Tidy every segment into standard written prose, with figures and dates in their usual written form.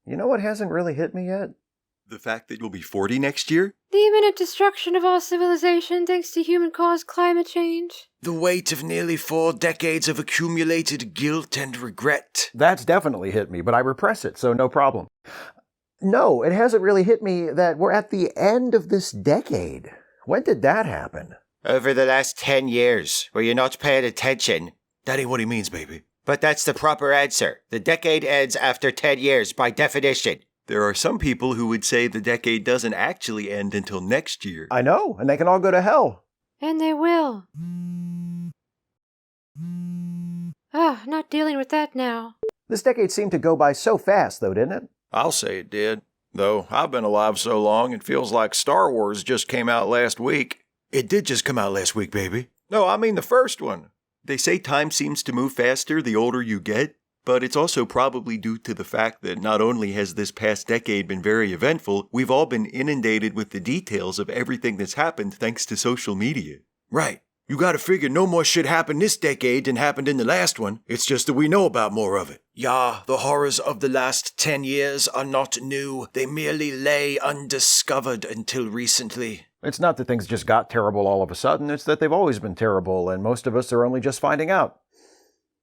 You know what hasn't really hit me yet? The fact that you'll be 40 next year? The imminent destruction of all civilization thanks to human-caused climate change. The weight of nearly 4 decades of accumulated guilt and regret. That's definitely hit me, but I repress it, so no problem. No, it hasn't really hit me that we're at the end of this decade. When did that happen? Over the last 10 years. Were you not paying attention? That ain't what he means, baby. But that's the proper answer. The decade ends after 10 years, by definition. There are some people who would say the decade doesn't actually end until next year. I know, and they can all go to hell. And they will. Not dealing with that now. This decade seemed to go by so fast, though, didn't it? I'll say it did. Though I've been alive so long, it feels like Star Wars just came out last week. It did just come out last week, baby. No, I mean the first one. They say time seems to move faster the older you get, but it's also probably due to the fact that not only has this past decade been very eventful, we've all been inundated with the details of everything that's happened thanks to social media. Right. You gotta figure no more shit happened this decade than happened in the last one. It's just that we know about more of it. Yeah, the horrors of the last 10 years are not new. They merely lay undiscovered until recently. It's not that things just got terrible all of a sudden, it's that they've always been terrible, and most of us are only just finding out.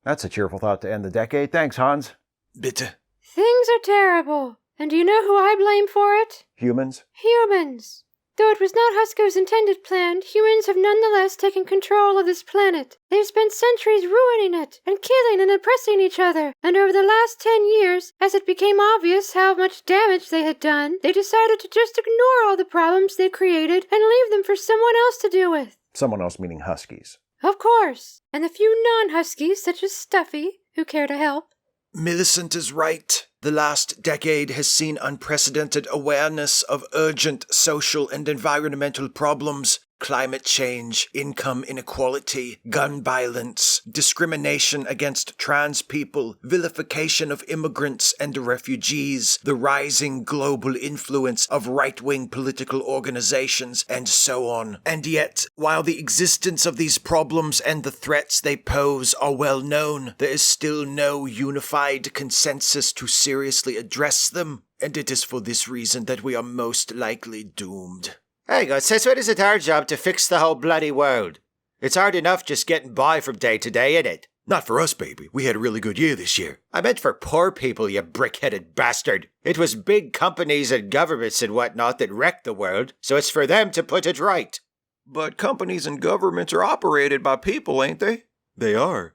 That's a cheerful thought to end the decade. Thanks, Hans. Bitte. Things are terrible. And do you know who I blame for it? Humans? Humans. Though it was not Husko's intended plan, humans have nonetheless taken control of this planet. They've spent centuries ruining it, and killing and oppressing each other. And over the last 10 years, as it became obvious how much damage they had done, they decided to just ignore all the problems they created and leave them for someone else to deal with. Someone else meaning Huskies. Of course. And the few non-Huskies, such as Stuffy, who care to help. Millicent is right. The last decade has seen unprecedented awareness of urgent social and environmental problems. Climate change, income inequality, gun violence, discrimination against trans people, vilification of immigrants and refugees, the rising global influence of right-wing political organizations, and so on. And yet, while the existence of these problems and the threats they pose are well known, there is still no unified consensus to seriously address them, and it is for this reason that we are most likely doomed. Hang on, since when is it our job to fix the whole bloody world? It's hard enough just getting by from day to day, innit? Not for us, baby. We had a really good year this year. I meant for poor people, you brick-headed bastard. It was big companies and governments and whatnot that wrecked the world, so it's for them to put it right. But companies and governments are operated by people, ain't they? They are.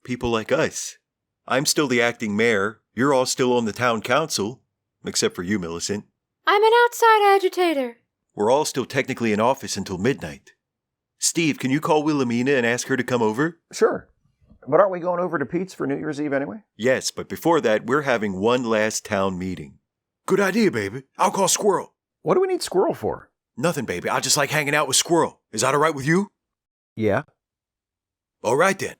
People like us. I'm still the acting mayor. You're all still on the town council. Except for you, Millicent. I'm an outside agitator. We're all still technically in office until midnight. Steve, can you call Wilhelmina and ask her to come over? Sure. But aren't we going over to Pete's for New Year's Eve anyway? Yes, but before that, we're having one last town meeting. Good idea, baby. I'll call Squirrel. What do we need Squirrel for? Nothing, baby. I just like hanging out with Squirrel. Is that all right with you? Yeah. All right, then.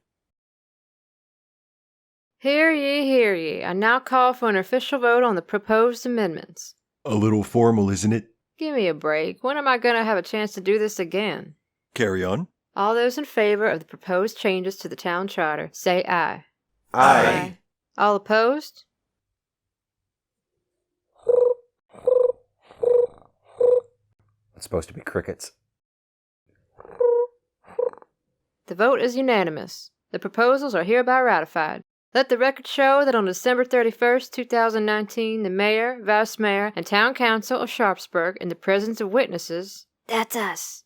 Hear ye, hear ye. I now call for an official vote on the proposed amendments. A little formal, isn't it? Give me a break. When am I going to have a chance to do this again? Carry on. All those in favor of the proposed changes to the town charter, say aye. Aye. All opposed? It's supposed to be crickets. The vote is unanimous. The proposals are hereby ratified. Let the record show that on December 31st, 2019, the mayor, vice mayor, and town council of Sharpsburg, in the presence of witnesses, that's us,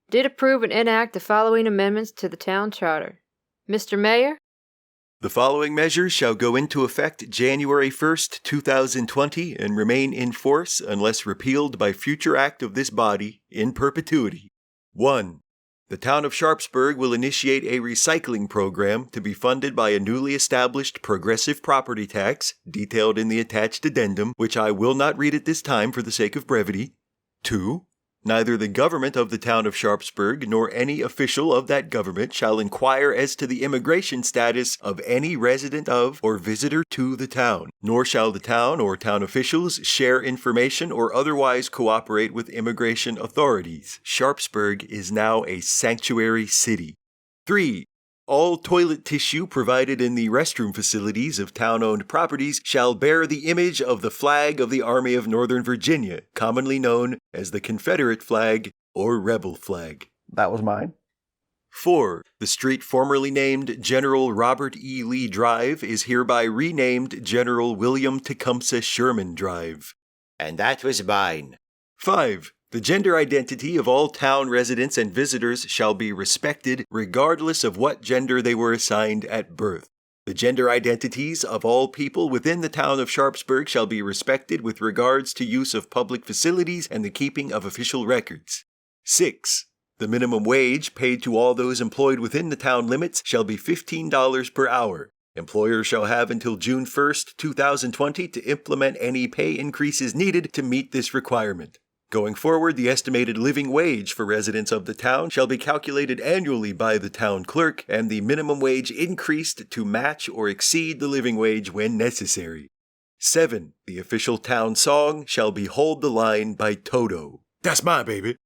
did approve and enact the following amendments to the town charter. Mr. Mayor? The following measures shall go into effect January 1st, 2020, and remain in force unless repealed by future act of this body in perpetuity. 1. The town of Sharpsburg will initiate a recycling program to be funded by a newly established progressive property tax, detailed in the attached addendum, which I will not read at this time for the sake of brevity. 2. Neither the government of the town of Sharpsburg nor any official of that government shall inquire as to the immigration status of any resident of or visitor to the town, nor shall the town or town officials share information or otherwise cooperate with immigration authorities. Sharpsburg is now a sanctuary city. 3. All toilet tissue provided in the restroom facilities of town-owned properties shall bear the image of the flag of the Army of Northern Virginia, commonly known as the Confederate flag or Rebel flag. That was mine. 4. The street formerly named General Robert E. Lee Drive is hereby renamed General William Tecumseh Sherman Drive. And that was mine. 5. The gender identity of all town residents and visitors shall be respected regardless of what gender they were assigned at birth. The gender identities of all people within the town of Sharpsburg shall be respected with regards to use of public facilities and the keeping of official records. 6. The minimum wage paid to all those employed within the town limits shall be $15 per hour. Employers shall have until June 1st, 2020 to implement any pay increases needed to meet this requirement. Going forward, the estimated living wage for residents of the town shall be calculated annually by the town clerk, and the minimum wage increased to match or exceed the living wage when necessary. 7. The official town song shall be Hold the Line by Toto. That's mine, baby.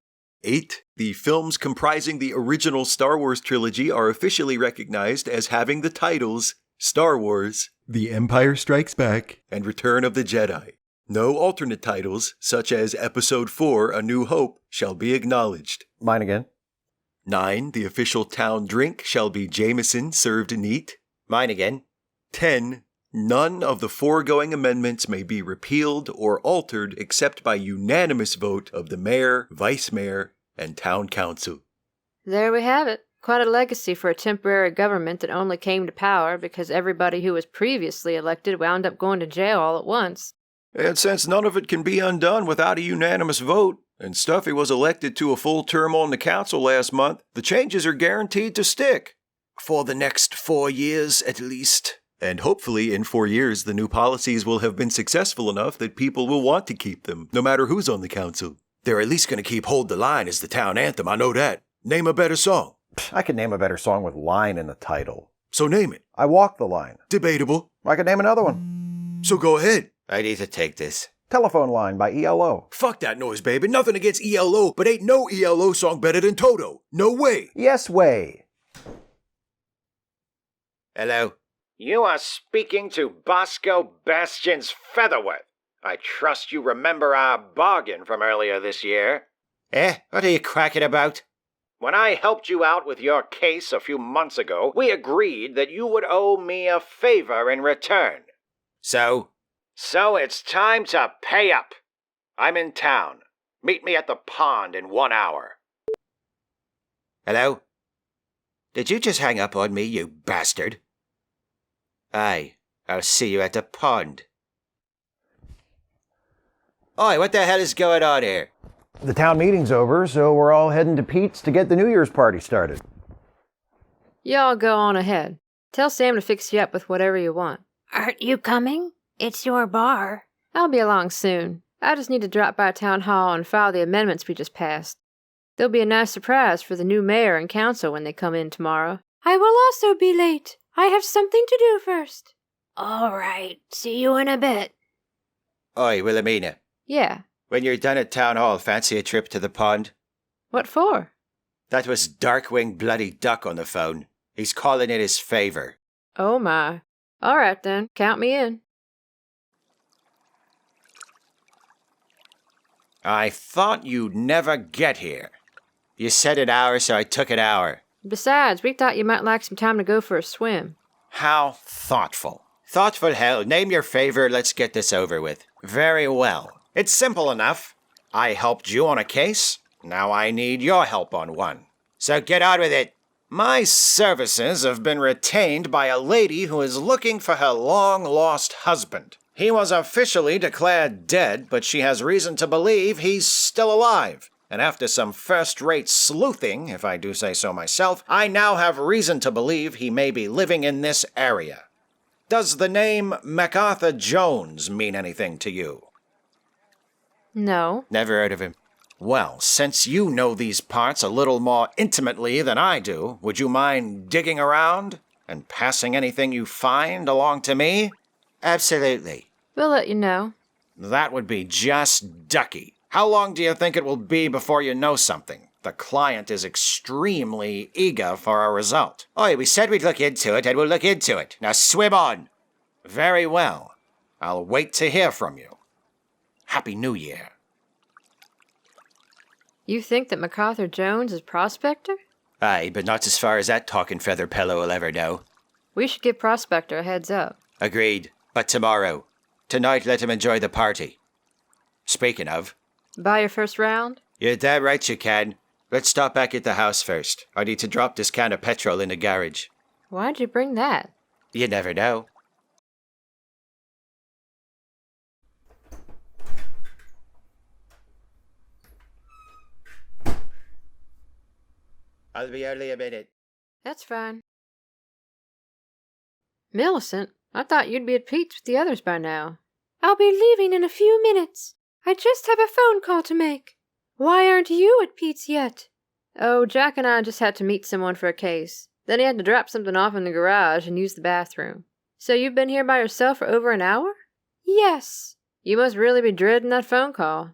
8. The films comprising the original Star Wars trilogy are officially recognized as having the titles Star Wars, The Empire Strikes Back, and Return of the Jedi. No alternate titles, such as Episode 4, A New Hope, shall be acknowledged. Mine again. 9. The official town drink shall be Jameson served neat. Mine again. 10. None of the foregoing amendments may be repealed or altered except by unanimous vote of the mayor, vice mayor, and town council. There we have it. Quite a legacy for a temporary government that only came to power because everybody who was previously elected wound up going to jail all at once. And since none of it can be undone without a unanimous vote, and Stuffy was elected to a full term on the council last month, the changes are guaranteed to stick. For the next 4 years at least. And hopefully in 4 years the new policies will have been successful enough that people will want to keep them, no matter who's on the council. They're at least going to keep Hold the Line as the town anthem, I know that. Name a better song. I could name a better song with line in the title. So name it. I Walk the Line. Debatable. I could name another one. So go ahead. I need to take this. Telephone Line by ELO. Fuck that noise, baby. Nothing against ELO, but ain't no ELO song better than Toto. No way. Yes way. Hello? You are speaking to Bosco Bastions Featherworth. I trust you remember our bargain from earlier this year. What are you cracking about? When I helped you out with your case a few months ago, we agreed that you would owe me a favor in return. So it's time to pay up. I'm in town. Meet me at the pond in 1 hour. Hello? Did you just hang up on me, you bastard? Aye, I'll see you at the pond. Oi, what the hell is going on here? The town meeting's over, so we're all heading to Pete's to get the New Year's party started. Y'all go on ahead. Tell Sam to fix you up with whatever you want. Aren't you coming? It's your bar. I'll be along soon. I just need to drop by Town Hall and file the amendments we just passed. There'll be a nice surprise for the new mayor and council when they come in tomorrow. I will also be late. I have something to do first. All right. See you in a bit. Oi, Wilhelmina. Yeah. When you're done at Town Hall, fancy a trip to the pond? What for? That was Darkwing Bloody Duck on the phone. He's calling it his favor. Oh my. All right then. Count me in. I thought you'd never get here. You said an hour, so I took an hour. Besides, we thought you might like some time to go for a swim. How thoughtful. Thoughtful hell. Name your favor, let's get this over with. Very well. It's simple enough. I helped you on a case. Now I need your help on one. So get on with it. My services have been retained by a lady who is looking for her long-lost husband. He was officially declared dead, but she has reason to believe he's still alive. And after some first-rate sleuthing, if I do say so myself, I now have reason to believe he may be living in this area. Does the name MacArthur Jones mean anything to you? No. Never heard of him. Well, since you know these parts a little more intimately than I do, would you mind digging around and passing anything you find along to me? Absolutely. We'll let you know. That would be just ducky. How long do you think it will be before you know something? The client is extremely eager for a result. Oi, we said we'd look into it, and we'll look into it. Now swim on. Very well. I'll wait to hear from you. Happy New Year. You think that MacArthur Jones is Prospector? Aye, but not as far as that talking feather pillow will ever know. We should give Prospector a heads up. Agreed. But tomorrow. Tonight, let him enjoy the party. Speaking of... Buy your first round? You're damn right you can. Let's stop back at the house first. I need to drop this can of petrol in the garage. Why'd you bring that? You never know. I'll be only a minute. That's fine. Millicent, I thought you'd be at Pete's with the others by now. I'll be leaving in a few minutes. I just have a phone call to make. Why aren't you at Pete's yet? Oh, Jack and I just had to meet someone for a case. Then he had to drop something off in the garage and use the bathroom. So you've been here by yourself for over an hour? Yes. You must really be dreading that phone call.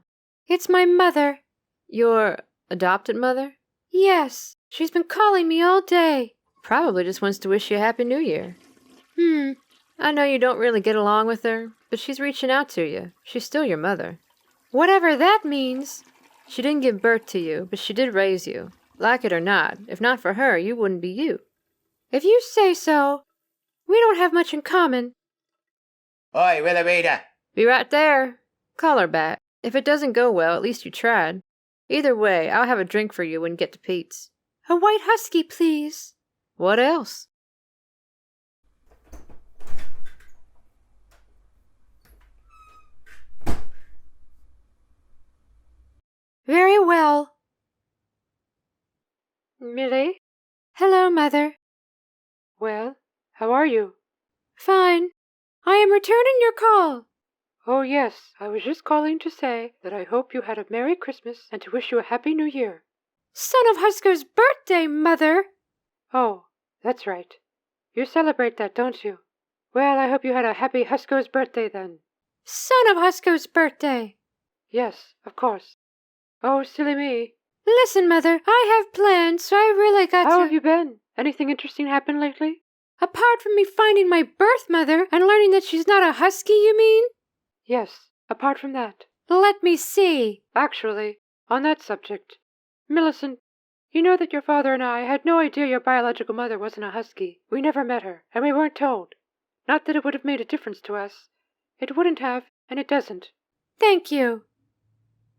It's my mother. Your adopted mother? Yes. She's been calling me all day. Probably just wants to wish you a Happy New Year. I know you don't really get along with her, but she's reaching out to you. She's still your mother. Whatever that means. She didn't give birth to you, but she did raise you. Like it or not, if not for her, you wouldn't be you. If you say so. We don't have much in common. Oi, Wilhelmina! Be right there. Call her back. If it doesn't go well, at least you tried. Either way, I'll have a drink for you when you get to Pete's. A white husky, please. What else? Very well. Millie? Hello, Mother. Well, how are you? Fine. I am returning your call. Oh, yes, I was just calling to say that I hope you had a Merry Christmas and to wish you a Happy New Year. Son of Husker's birthday, Mother! Oh, that's right. You celebrate that, don't you? Well, I hope you had a happy Husko's birthday then. Son of Husker's birthday! Yes, of course. Oh, silly me. Listen, Mother, I have plans, so I really got to... How have you been? Anything interesting happened lately? Apart from me finding my birth mother and learning that she's not a husky, you mean? Yes, apart from that. Let me see. Actually, on that subject, Millicent, you know that your father and I had no idea your biological mother wasn't a husky. We never met her, and we weren't told. Not that it would have made a difference to us. It wouldn't have, and it doesn't. Thank you.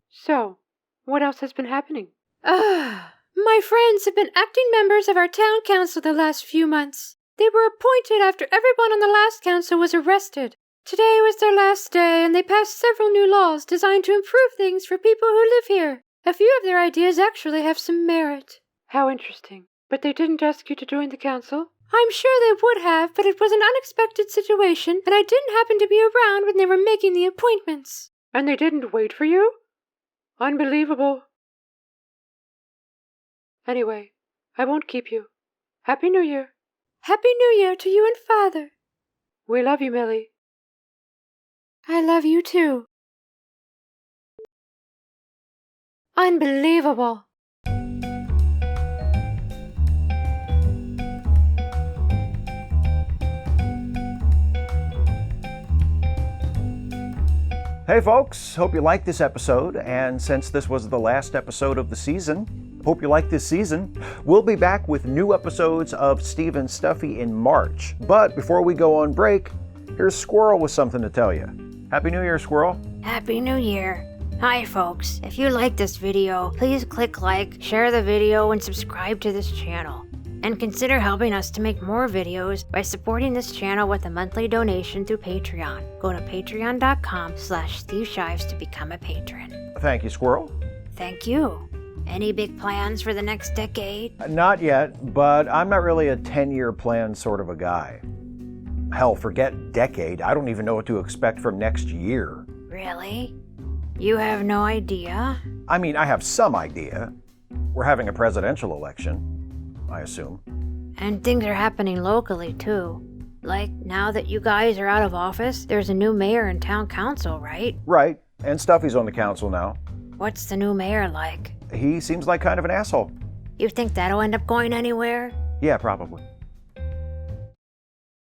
So, what else has been happening? My friends have been acting members of our town council the last few months. They were appointed after everyone on the last council was arrested. Today was their last day, and they passed several new laws designed to improve things for people who live here. A few of their ideas actually have some merit. How interesting. But they didn't ask you to join the council? I'm sure they would have, but it was an unexpected situation, and I didn't happen to be around when they were making the appointments. And they didn't wait for you? Unbelievable. Anyway, I won't keep you. Happy New Year. Happy New Year to you and Father. We love you, Millie. I love you too. Unbelievable. Hey folks, hope you liked this episode, and since this was the last episode of the season, hope you like this season. We'll be back with new episodes of Steve and Stuffy in March. But before we go on break, here's Squirrel with something to tell you. Happy New Year, Squirrel. Happy New Year. Hi folks, if you like this video, please click like, share the video, and subscribe to this channel. And consider helping us to make more videos by supporting this channel with a monthly donation through Patreon. Go to patreon.com/Steve Shives to become a patron. Thank you, Squirrel. Thank you. Any big plans for the next decade? Not yet, but I'm not really a 10-year plan sort of a guy. Hell, forget decade. I don't even know what to expect from next year. Really? You have no idea? I mean, I have some idea. We're having a presidential election, I assume. And things are happening locally, too. Like, now that you guys are out of office, there's a new mayor and town council, right? Right, and Stuffy's on the council now. What's the new mayor like? he seems like kind of an asshole. You think that'll end up going anywhere? Yeah, probably.